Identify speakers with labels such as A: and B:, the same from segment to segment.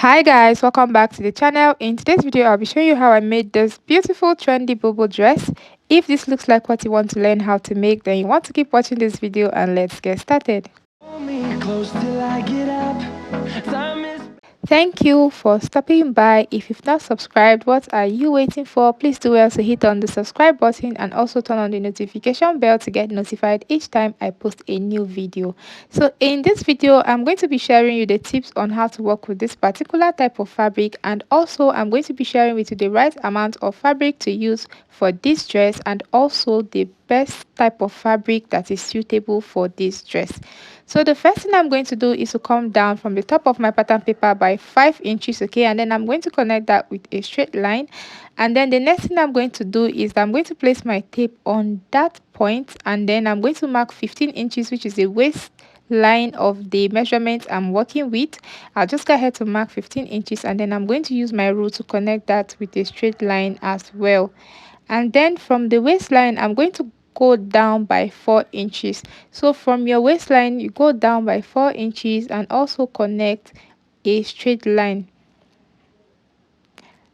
A: Hi guys, welcome back to the channel. In today's video I'll be showing you how I made this beautiful trendy Bubu dress. If this looks like what you want to learn how to make, then you want to keep watching this video and let's get started. Thank you for stopping by. If you've not subscribed, what are you waiting for? Please do well to hit on the subscribe button and also turn on the notification bell to get notified each time I post a new video. So in this video, I'm going to be sharing you the tips on how to work with this particular type of fabric, and also I'm going to be sharing with you the right amount of fabric to use for this dress and also the best type of fabric that is suitable for this dress. So the first thing I'm going to do is to come down from the top of my pattern paper by 5 inches, okay, and then I'm going to connect that with a straight line. And then the next thing I'm going to do is I'm going to place my tape on that point, and then I'm going to mark 15 inches, which is the waist line of the measurement I'm working with. I'll just go ahead to mark 15 inches, and then I'm going to use my rule to connect that with a straight line as well. And then from the waistline I'm going to go down by 4 inches. So from your waistline you go down by 4 inches and also connect a straight line.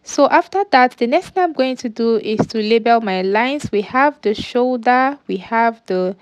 A: So after that, the next thing I'm going to do is to label my lines. We have the shoulder, we have the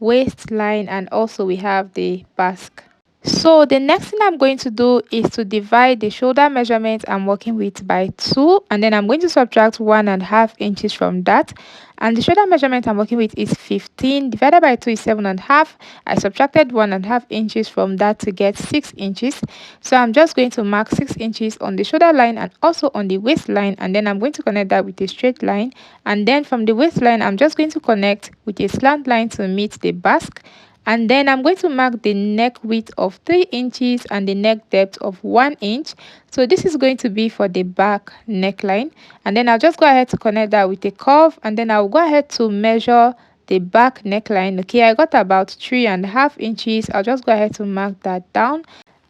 A: waistline, and also we have the basque. So the next thing I'm going to do is to divide the shoulder measurement I'm working with by 2, and then I'm going to subtract 1.5 inches from that. And the shoulder measurement I'm working with is 15 divided by 2 is 7.5. I subtracted 1.5 inches from that to get 6 inches. So I'm just going to mark 6 inches on the shoulder line and also on the waistline, and then I'm going to connect that with a straight line. And then from the waistline I'm just going to connect with a slant line to meet the basque. And then I'm going to mark the neck width of 3 inches and the neck depth of 1 inch. So this is going to be for the back neckline. And then I'll just go ahead to connect that with a curve, and then I'll go ahead to measure the back neckline. Okay, I got about 3.5 inches. I'll just go ahead to mark that down.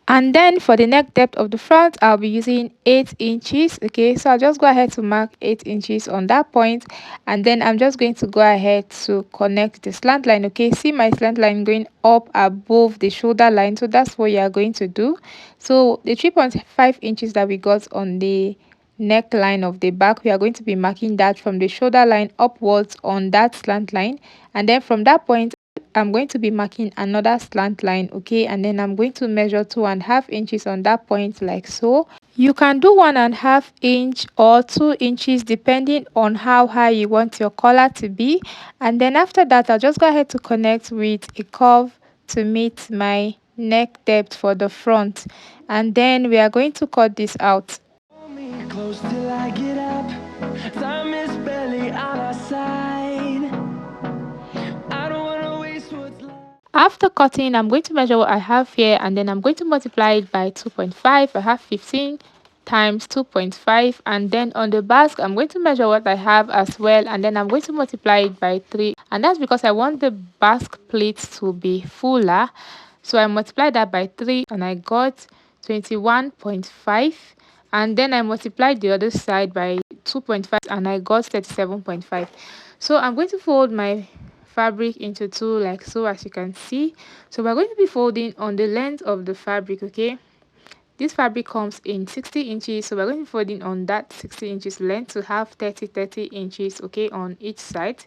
A: And then for the neck depth of the front I'll be using 8 inches. Okay, so I'll just go ahead to mark 8 inches on that point, and then I'm just going to go ahead to connect the slant line. Okay, see my slant line going up above the shoulder line, so that's what you are going to do. So the 3.5 inches that we got on the neckline of the back, we are going to be marking that from the shoulder line upwards on that slant line, and then from that point I'm going to be marking another slant line. Okay, and then I'm going to measure 2.5 inches on that point, like so. You can do 1.5 inch or 2 inches depending on how high you want your collar to be. And then after that I'll just go ahead to connect with a curve to meet my neck depth for the front, and then we are going to cut this out. Close till I get up. Time is barely on our side. After cutting, I'm going to measure what I have here, and then I'm going to multiply it by 2.5. I have 15 times 2.5, and then on the basque I'm going to measure what I have as well, and then I'm going to multiply it by 3, and that's because I want the basque pleats to be fuller. So I multiplied that by 3 and I got 21.5, and then I multiplied the other side by 2.5 and I got 37.5. So I'm going to fold my fabric into 2 like so, as you can see. So we're going to be folding on the length of the fabric. Okay, this fabric comes in 60 inches, so we're going to be folding on that 60 inches length to have 30 inches, okay, on each side.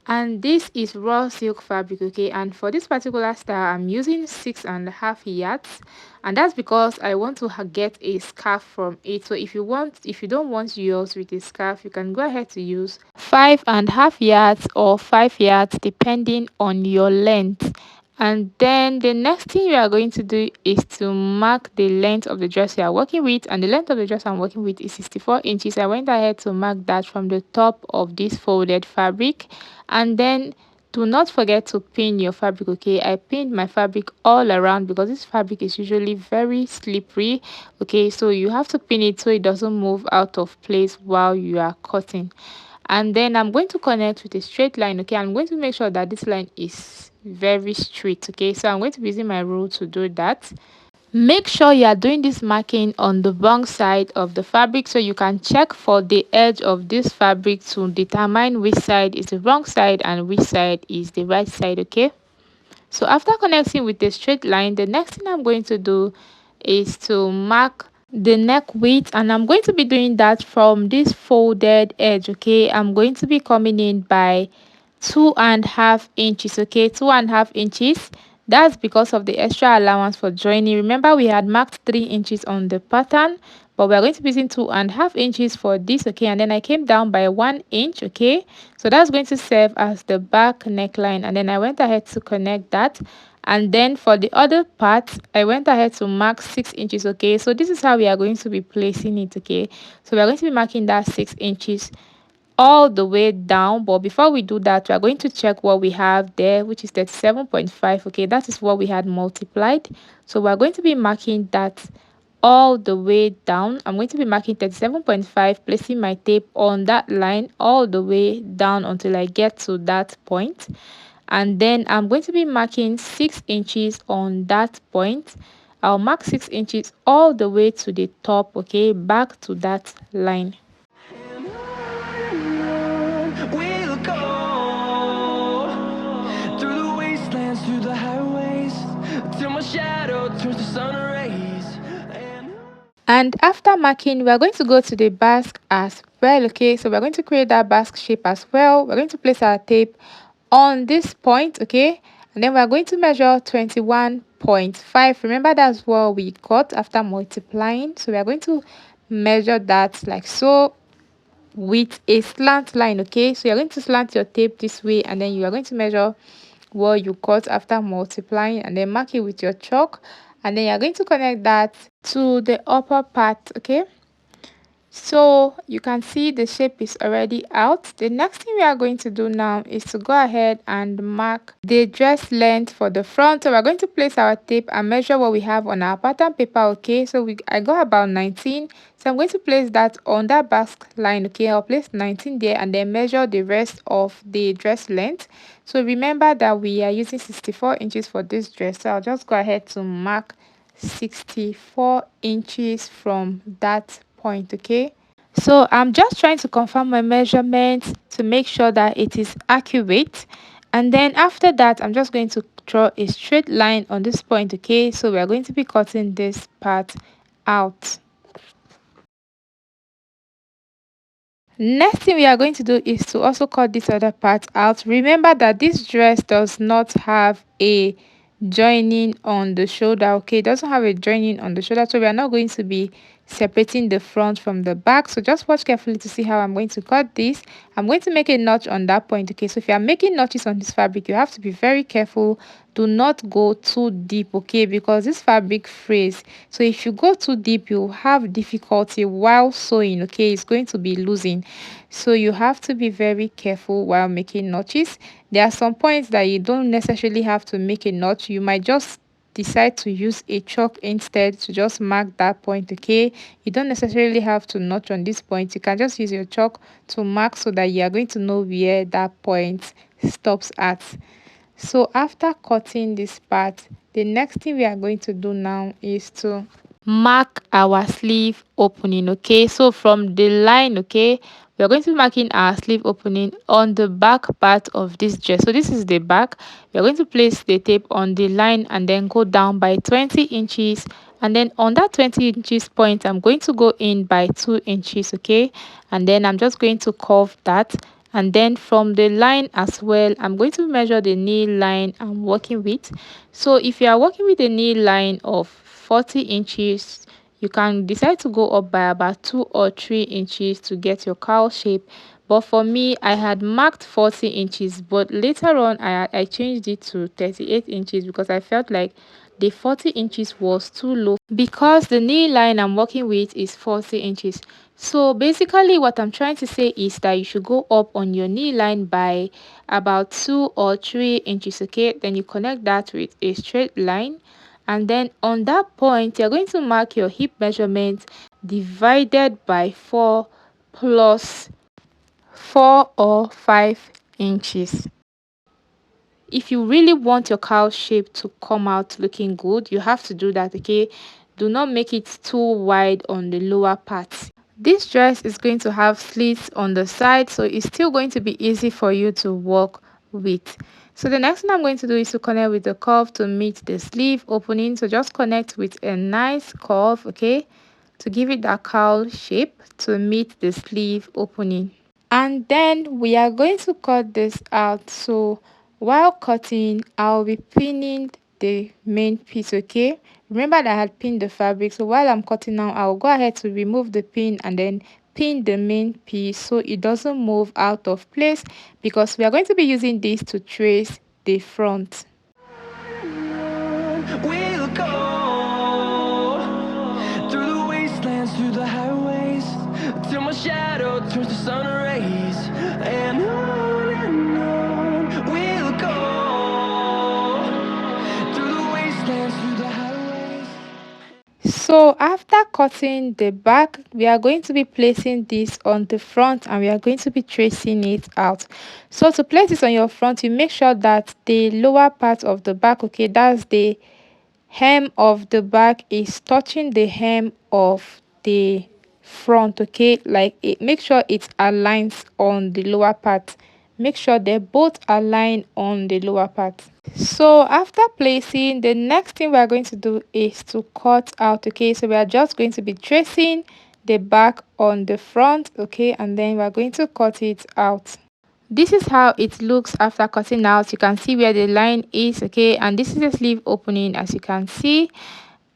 A: And this is raw silk fabric. Okay, and for this particular style I'm using 6.5 yards, and that's because I want to get a scarf from it. So if you don't want yours with a scarf, you can go ahead to use 5.5 yards or 5 yards depending on your length. And then the next thing you are going to do is to mark the length of the dress you are working with, and the length of the dress I'm working with is 64 inches. I went ahead to mark that from the top of this folded fabric, and then do not forget to pin your fabric. Okay, I pinned my fabric all around because this fabric is usually very slippery. Okay, so you have to pin it so it doesn't move out of place while you are cutting. And then I'm going to connect with a straight line. Okay, I'm going to make sure that this line is very straight. Okay, so I'm going to be using my rule to do that. Make sure you are doing this marking on the wrong side of the fabric, so you can check for the edge of this fabric to determine which side is the wrong side and which side is the right side. Okay, so after connecting with a straight line, the next thing I'm going to do is to mark the neck width, and I'm going to be doing that from this folded edge. Okay, I'm going to be coming in by 2.5 inches. Okay, 2.5 inches. That's because of the extra allowance for joining. Remember, we had marked 3 inches on the pattern, but we're going to be using 2.5 inches for this. Okay, and then I came down by 1 inch. Okay, so that's going to serve as the back neckline, and then I went ahead to connect that. And then for the other part, I went ahead to mark 6 inches. Okay, so this is how we are going to be placing it. Okay, so we are going to be marking that 6 inches all the way down. But before we do that, we are going to check what we have there, which is 37.5. Okay, that is what we had multiplied. So we are going to be marking that all the way down. I'm going to be marking 37.5, placing my tape on that line all the way down until I get to that point. And then I'm going to be marking 6 inches on that point. I'll mark 6 inches all the way to the top. Okay, back to that line. We'll go through the wastelands, through the highways, till my shadow turns to sun rays. And after marking, we're going to go to the basque as well. Okay, so we're going to create that basque shape as well. We're going to place our tape on this point. Okay, and then we're going to measure 21.5. Remember, that's what we got after multiplying. So we're going to measure that like so with a slant line. Okay, so you're going to slant your tape this way, and then you are going to measure what you cut after multiplying, and then mark it with your chalk, and then you're going to connect that to the upper part. Okay, so you can see the shape is already out. The next thing we are going to do now is to go ahead and mark the dress length for the front. So we're going to place our tape and measure what we have on our pattern paper. Okay, so I got about 19, so I'm going to place that on that basque line. Okay, I'll place 19 there and then measure the rest of the dress length. So remember that we are using 64 inches for this dress, so I'll just go ahead to mark 64 inches from that point. Okay, so I'm just trying to confirm my measurements to make sure that it is accurate, and then after that I'm just going to draw a straight line on this point. Okay, so we are going to be cutting this part out. Next thing we are going to do is to also cut this other part out. Remember that this dress does not have a joining on the shoulder. Okay, it doesn't have a joining on the shoulder, so we are not going to be separating the front from the back. So just watch carefully to see how I'm going to cut this. I'm going to make a notch on that point. Okay, so if you are making notches on this fabric, you have to be very careful. Do not go too deep. Okay, because this fabric frays, so if you go too deep, you have difficulty while sewing. Okay, it's going to be losing, so you have to be very careful while making notches. There are some points that you don't necessarily have to make a notch. You might just decide to use a chalk instead to just mark that point. Okay, you don't necessarily have to notch on this point. You can just use your chalk to mark so that you are going to know where that point stops at. So after cutting this part, the next thing we are going to do now is to mark our sleeve opening. Okay, so from the line, okay, we are going to be marking our sleeve opening on the back part of this dress. So this is the back. We are going to place the tape on the line and then go down by 20 inches, and then on that 20 inches point I'm going to go in by 2 inches. Okay, and then I'm just going to curve that, and then from the line as well I'm going to measure the knee line I'm working with. So if you are working with a knee line of 40 inches, you can decide to go up by about 2 or 3 inches to get your cowl shape. But for me, I had marked 40 inches, but later on I changed it to 38 inches because I felt like the 40 inches was too low because the knee line I'm working with is 40 inches. So basically what I'm trying to say is that you should go up on your knee line by about 2 or 3 inches. Okay, then you connect that with a straight line, and then on that point you're going to mark your hip measurement divided by 4 plus 4 or 5 inches. If you really want your cowl shape to come out looking good, you have to do that. Okay, do not make it too wide on the lower part. This dress is going to have slits on the side, so it's still going to be easy for you to work with. So the next thing I'm going to do is to connect with the curve to meet the sleeve opening. So just connect with a nice curve. Okay, to give it that cowl shape to meet the sleeve opening. And then we are going to cut this out. So while cutting, I'll be pinning the main piece. Okay, remember that I had pinned the fabric, so while I'm cutting now, I'll go ahead to remove the pin and then pin the main piece so it doesn't move out of place, because we are going to be using this to trace the front. We'll go through the wastelands, through the highways, till my shadow turns to sun rays, and on we'll go through the wastelands, through the highways. So after cutting the back, we are going to be placing this on the front and we are going to be tracing it out. So to place this on your front, you make sure that the lower part of the back, okay, that's the hem of the back, is touching the hem of the front. Okay, like it, make sure it aligns on the lower part. Make sure they both align on the lower part. So after placing, the next thing we are going to do is to cut out. Okay, so we are just going to be tracing the back on the front. Okay, and then we are going to cut it out. This is how it looks after cutting out. You can see where the line is. Okay, and this is the sleeve opening, as you can see.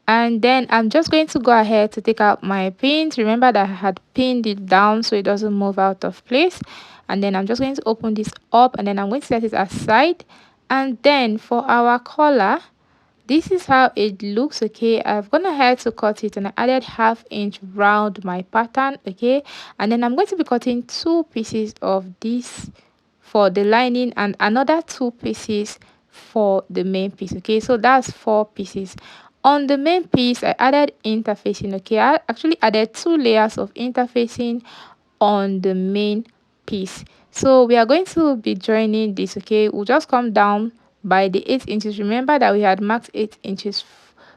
A: And then I'm just going to go ahead to take out my pins. Remember that I had pinned it down so it doesn't move out of place. And then I'm just going to open this up and then I'm going to set it aside. And then for our collar, this is how it looks. Okay, I've gone ahead to cut it and I added 1/2 inch round my pattern. Okay, and then I'm going to be cutting 2 pieces of this for the lining and another 2 pieces for the main piece. Okay, so that's 4 pieces. On the main piece, I added interfacing. Okay, I actually added 2 layers of interfacing on the main piece. So we are going to be joining this. Okay, we'll just come down by the 8 inches. Remember that we had marked 8 inches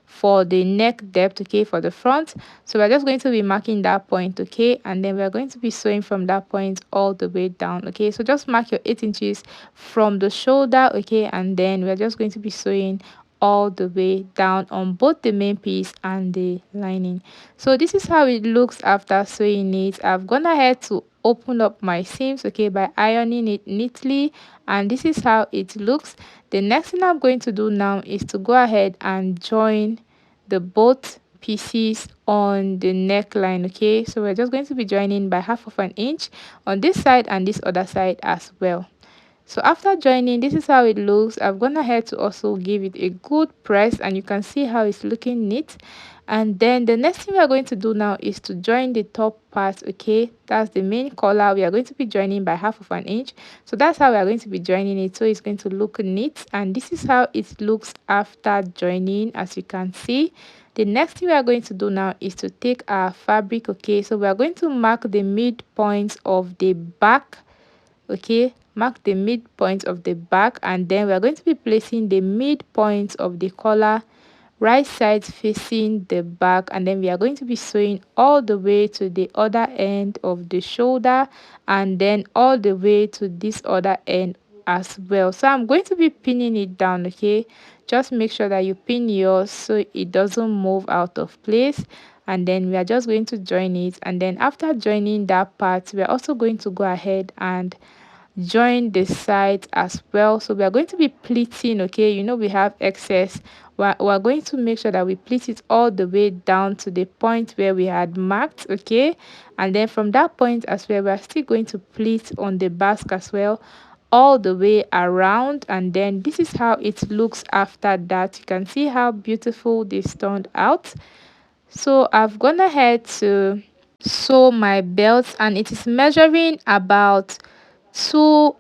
A: for the neck depth, okay, for the front. So we're just going to be marking that point, okay, and then we're going to be sewing from that point all the way down. Okay, so just mark your 8 inches from the shoulder, okay, and then we're just going to be sewing all the way down on both the main piece and the lining. So this is how it looks after sewing it. I've gone ahead to open up my seams, okay, by ironing it neatly, and this is how it looks. The next thing I'm going to do now is to go ahead and join the both pieces on the neckline. Okay, so we're just going to be joining by 1/2 inch on this side and this other side as well. So after joining, this is how it looks. I've gone ahead to also give it a good press and you can see how it's looking neat. And then the next thing we are going to do now is to join the top part. Okay, that's the main collar. We are going to be joining by 1/2 inch. So that's how we are going to be joining it, so it's going to look neat. And this is how it looks after joining, as you can see. The next thing we are going to do now is to take our fabric. Okay, so we are going to mark the midpoint of the back. Okay, mark the midpoint of the back and then we are going to be placing the midpoint of the collar right side facing the back, and then we are going to be sewing all the way to the other end of the shoulder and then all the way to this other end as well. So I'm going to be pinning it down. Okay, just make sure that you pin yours so it doesn't move out of place, and then we are just going to join it. And then after joining that part, we are also going to go ahead and join the sides as well. So we are going to be pleating. Okay, you know we have excess. We're going to make sure that we pleat it all the way down to the point where we had marked. Okay, and then from that point as well, we're still going to pleat on the basque as well all the way around. And then this is how it looks after that. You can see how beautiful this turned out. So I've gone ahead to sew my belt and it is measuring about 2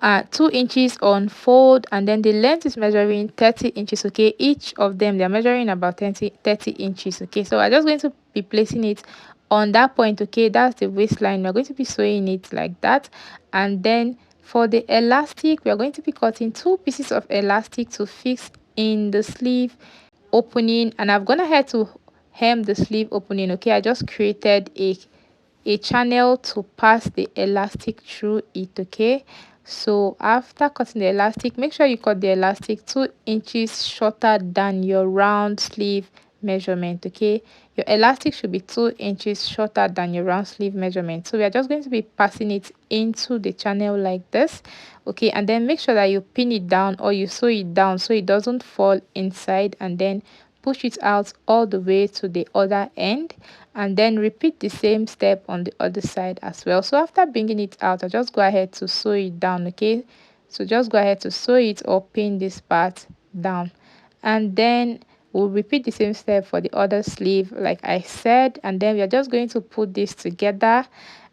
A: inches on fold, and then the length is measuring 30 inches. Okay, each of them they're measuring about 30 inches. Okay, so I'm just going to be placing it on that point. Okay, that's the waistline. We're going to be sewing it like that, and then for the elastic we are going to be cutting 2 pieces of elastic to fix in the sleeve opening, and I've gone ahead to hem the sleeve opening. Okay, I just created a channel to pass the elastic through it. Okay, so after cutting the elastic, make sure you cut the elastic 2 inches shorter than your round sleeve measurement. Okay, your elastic should be 2 inches shorter than your round sleeve measurement. So we are just going to be passing it into the channel like this. Okay, and then make sure that you pin it down or you sew it down so it doesn't fall inside, and then push it out all the way to the other end, and then repeat the same step on the other side as well. So after bringing it out, I just go ahead to sew it down. Okay, so just go ahead to sew it or pin this part down, and then we'll repeat the same step for the other sleeve like I said, and then we are just going to put this together,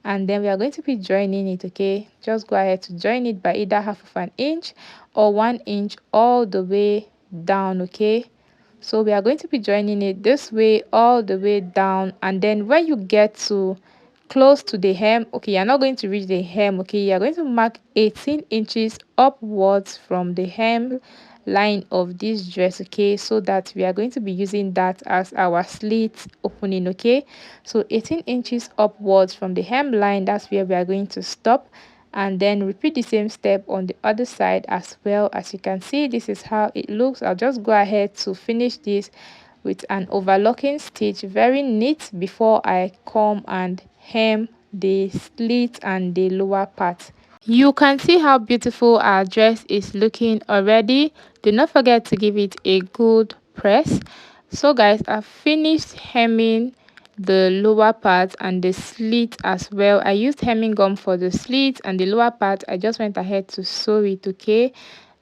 A: and then we are going to be joining it. Okay, just go ahead to join it by either half of an inch or 1 inch all the way down. Okay, so we are going to be joining it this way all the way down, and then when you get to close to the hem, okay, you're not going to reach the hem. Okay, you're going to mark 18 inches upwards from the hem line of this dress. Okay, so that we are going to be using that as our slit opening. Okay, so 18 inches upwards from the hem line, that's where we are going to stop, and then repeat the same step on the other side as well. As you can see, this is how it looks. I'll just go ahead to finish this with an overlocking stitch, very neat, before I come and hem the slit and the lower part. You can see how beautiful our dress is looking already. Do not forget to give it a good press. So guys, I've finished hemming the lower part and the slit as well. I used hemming gum for the slit, and the lower part I just went ahead to sew it. Okay,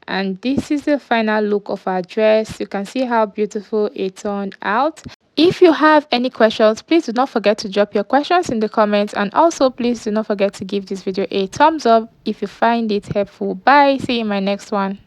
A: and this is the final look of our dress. You can see how beautiful it turned out. If you have any questions, please do not forget to drop your questions in the comments, and also please do not forget to give this video a thumbs up if you find it helpful. Bye, see you in my next one.